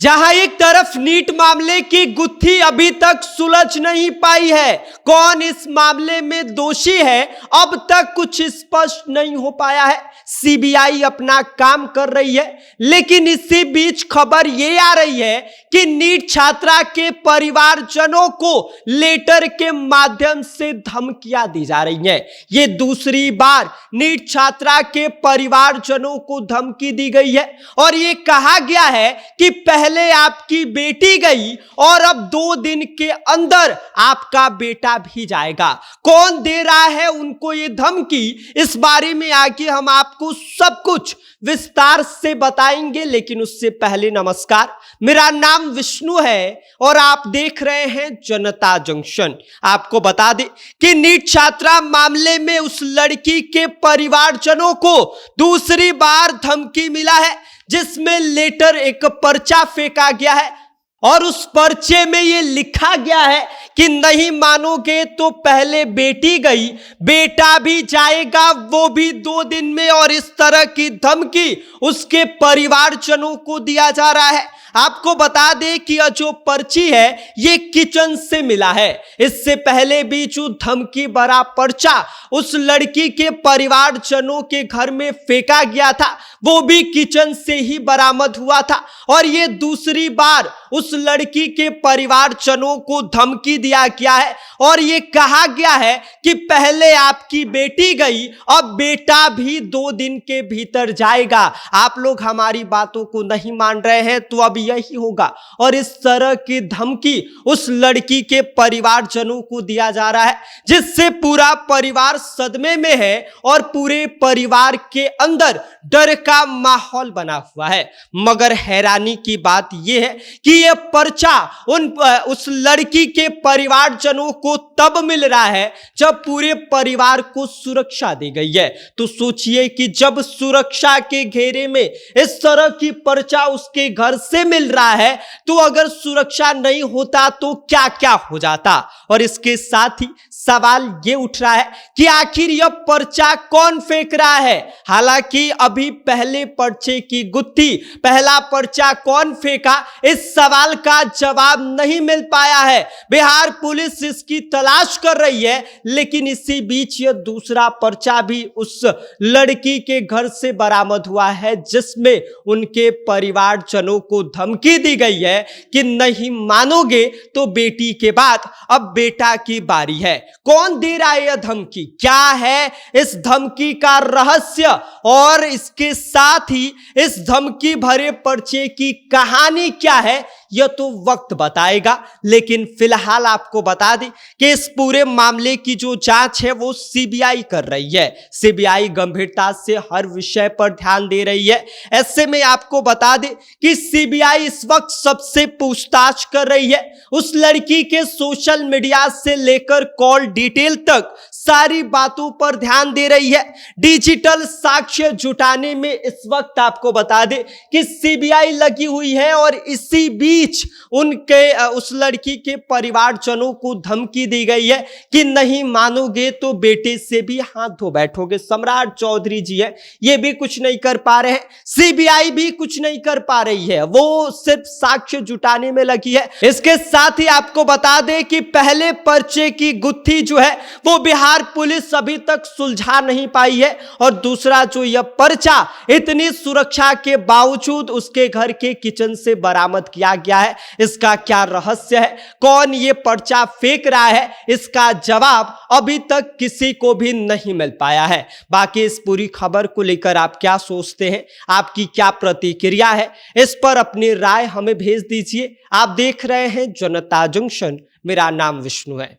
जहां एक तरफ नीट मामले की गुत्थी अभी तक सुलझ नहीं पाई है, कौन इस मामले में दोषी है अब तक कुछ स्पष्ट नहीं हो पाया है। सीबीआई अपना काम कर रही है, लेकिन इसी बीच खबर यह आ रही है कि नीट छात्रा के परिवारजनों को लेटर के माध्यम से धमकियां दी जा रही हैं। ये दूसरी बार नीट छात्रा के परिवारजनों को धमकी दी गई है और ये कहा गया है कि पहले आपकी बेटी गई और अब 2 दिन के अंदर आपका बेटा भी जाएगा। कौन दे रहा है उनको ये धमकी, इस बारे में आगे हम आपको सब कुछ विस्तार से बताएंगे। लेकिन उससे पहले नमस्कार, मेरा नाम विष्णु है और आप देख रहे हैं जनता जंक्शन। आपको बता दें कि नीट छात्रा मामले में उस लड़की के परिवारजनों को दूसरी बार धमकी मिला है, जिसमें लेटर एक पर्चा फेंका गया है और उस पर्चे में यह लिखा गया है कि नहीं मानोगे तो पहले बेटी गई, बेटा भी जाएगा, वो भी 2 दिन में। और इस तरह की धमकी उसके परिवारजनों को दिया जा रहा है। आपको बता दें कि यह जो पर्ची है ये किचन से मिला है। इससे पहले भी जो धमकी भरा पर्चा उस लड़की के परिवारजनों के घर में फेंका गया था, वो भी किचन से ही बरामद हुआ था। और ये दूसरी बार उस लड़की के परिवारजनों को धमकी दिया गया है और ये कहा गया है कि पहले आपकी बेटी गई, अब बेटा भी 2 दिन के भीतर जाएगा। आप लोग हमारी बातों को नहीं मान रहे हैं तो अब यही होगा। और इस तरह की धमकी उस लड़की के परिवारजनों को दिया जा रहा है, जिससे पूरा परिवार सदमे में है और पूरे परिवार के अंदर डर का माहौल बना हुआ है। मगर हैरानी की बात यह है कि यह पर्चा उस लड़की के परिवारजनों को तब मिल रहा है जब पूरे परिवार को सुरक्षा दी गई है। तो सोचिए कि जब सुरक्षा के घेरे में इस तरह की पर्चा उसके घर से मिल रहा है, तो अगर सुरक्षा नहीं होता तो क्या क्या हो जाता। और इसके साथ ही सवाल ये उठ रहा है कि आखिर यह पर्चा कौन फेंक रहा है। हालांकि अभी पहले पर्चे की गुत्थी, पहला पर्चा कौन फेंका, इस सवाल का जवाब नहीं मिल पाया है। बिहार पुलिस इसकी तलाश कर रही है, लेकिन इसी बीच यह दूसरा पर्चा भी उस लड़की के घर से बरामद हुआ है, जिसमें उनके परिवारजनों को धमकी दी गई है कि नहीं मानोगे तो बेटी के बाद अब बेटा की बारी है। कौन दे रहा है यह धमकी, क्या है इस धमकी का रहस्य, और इसके साथ ही इस धमकी भरे पर्चे की कहानी क्या है, यह तो वक्त बताएगा। लेकिन फिलहाल आपको बता दें कि इस पूरे मामले की जो जांच है वो सीबीआई कर रही है। सीबीआई गंभीरता से हर विषय पर ध्यान दे रही है। ऐसे में आपको बता दें कि सीबीआई इस वक्त सबसे पूछताछ कर रही है। उस लड़की के सोशल मीडिया से लेकर कॉल डिटेल तक सारी बातों पर ध्यान दे रही है। डिजिटल साक्ष्य जुटाने में इस वक्त आपको बता दें कि सीबीआई लगी हुई है और इसी बीच उस लड़की के परिवारजनों को धमकी दी गई है कि नहीं मानोगे तो बेटे से भी हाथ धो बैठोगे। सम्राट चौधरी जी है, ये भी कुछ नहीं कर पा रहे हैं, सीबीआई भी कुछ नहीं कर पा रही है, वो सिर्फ साक्ष्य जुटाने में लगी है। इसके साथ ही आपको बता दें कि पहले पर्चे की गुत्थी जो है वो बिहार पुलिस अभी तक सुलझा नहीं पाई है, और दूसरा जो यह पर्चा इतनी सुरक्षा के बावजूद उसके घर के किचन से बरामद किया गया है, इसका क्या रहस्य है, कौन ये पर्चा फेंक रहा है, इसका जवाब अभी तक किसी को भी नहीं मिल पाया है। बाकी इस पूरी खबर को लेकर आप क्या सोचते हैं, आपकी क्या प्रतिक्रिया है, इस पर अपनी राय हमें भेज दीजिए। आप देख रहे हैं जनता जंक्शन, मेरा नाम विष्णु है।